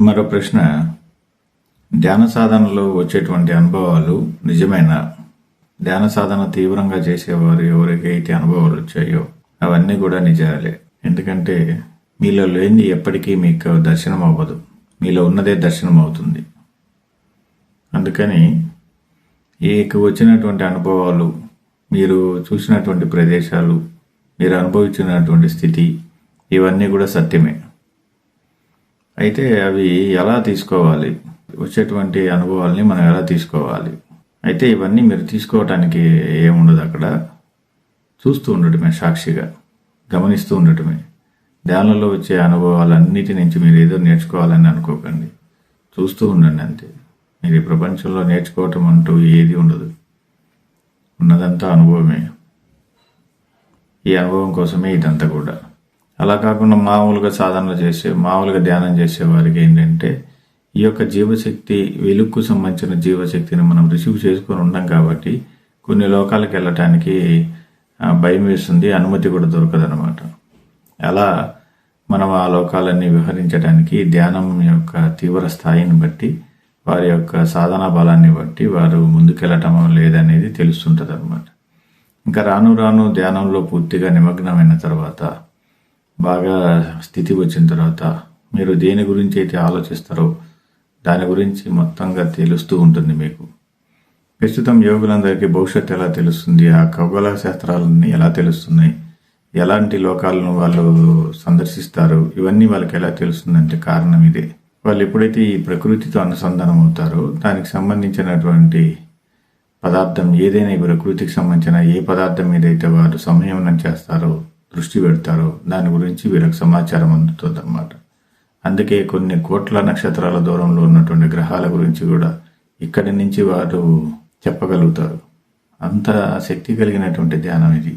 మరో ప్రశ్న, ధ్యాన సాధనలో వచ్చేటువంటి అనుభవాలు నిజమేనా? ధ్యాన సాధన తీవ్రంగా చేసేవారు ఎవరికైతే అనుభవాలు వచ్చాయో అవన్నీ కూడా నిజాలే. ఎందుకంటే మీలో లేనిది ఎప్పటికీ మీకు దర్శనం అవ్వదు, మీలో ఉన్నదే దర్శనం అవుతుంది. అందుకని వచ్చినటువంటి అనుభవాలు, మీరు చూసినటువంటి ప్రదేశాలు, మీరు అనుభవించినటువంటి స్థితి, ఇవన్నీ కూడా సత్యమే. అయితే అవి ఎలా తీసుకోవాలి, వచ్చేటువంటి అనుభవాల్ని మనం ఎలా తీసుకోవాలి? అయితే ఇవన్నీ మీరు తీసుకోవటానికి ఏముండదు, అక్కడ చూస్తూ ఉండటమే, సాక్షిగా గమనిస్తూ ఉండటమే. ధ్యానంలో వచ్చే అనుభవాలన్నిటి నుంచి మీరు ఏదో నేర్చుకోవాలని అనుకోకండి, చూస్తూ ఉండండి అంతే. మీరు ఈ ప్రపంచంలో నేర్చుకోవటం అంటూ ఏది ఉండదు, ఉన్నదంతా అనుభవమే. ఈ అనుభవం కోసమే ఇదంతా కూడా. అలా కాకుండా మామూలుగా సాధనలు మామూలుగా ధ్యానం చేసే వారికి ఏంటంటే, ఈ యొక్క జీవశక్తి, వెలుగుకు సంబంధించిన జీవశక్తిని మనం రిసీవ్ చేసుకొని ఉన్నాం కాబట్టి కొన్ని లోకాలకు వెళ్ళటానికి భయం వేస్తుంది, అనుమతి కూడా దొరకదనమాట. అలా మనం ఆ లోకాలన్నీ విహరించడానికి ధ్యానం యొక్క తీవ్ర స్థాయిని బట్టి, వారి యొక్క సాధనా బలాన్ని బట్టి వారు ముందుకెళ్ళటం లేదనేది తెలుస్తుంటుంది అనమాట. ఇంకా రాను రాను ధ్యానంలో పూర్తిగా నిమగ్నమైన తర్వాత, బాగా స్థితి వచ్చిన తర్వాత, మీరు దేని గురించి అయితే ఆలోచిస్తారో దాని గురించి మొత్తంగా తెలుస్తూ ఉంటుంది మీకు. ప్రస్తుతం యోగులందరికీ భవిష్యత్తు ఎలా తెలుస్తుంది, ఆ ఖగోళ శాస్త్రాలన్నీ ఎలా తెలుస్తున్నాయి, ఎలాంటి లోకాలను వాళ్ళు సందర్శిస్తారు, ఇవన్నీ వాళ్ళకి ఎలా తెలుస్తుందంటే కారణం ఇదే. వాళ్ళు ఎప్పుడైతే ఈ ప్రకృతితో అనుసంధానం అవుతారో, దానికి సంబంధించినటువంటి పదార్థం ఏదైనా, ఈ ప్రకృతికి సంబంధించిన ఏ పదార్థం మీదైతే వారు సంయమనం చేస్తారో, దృష్టి పెడతారో, దాని గురించి వీళ్ళకి సమాచారం అందుతుంది అన్నమాట. అందుకే కొన్ని కోట్ల నక్షత్రాల దూరంలో ఉన్నటువంటి గ్రహాల గురించి కూడా ఇక్కడి నుంచి వారు చెప్పగలుగుతారు. అంత శక్తి కలిగినటువంటి ధ్యానం ఇది.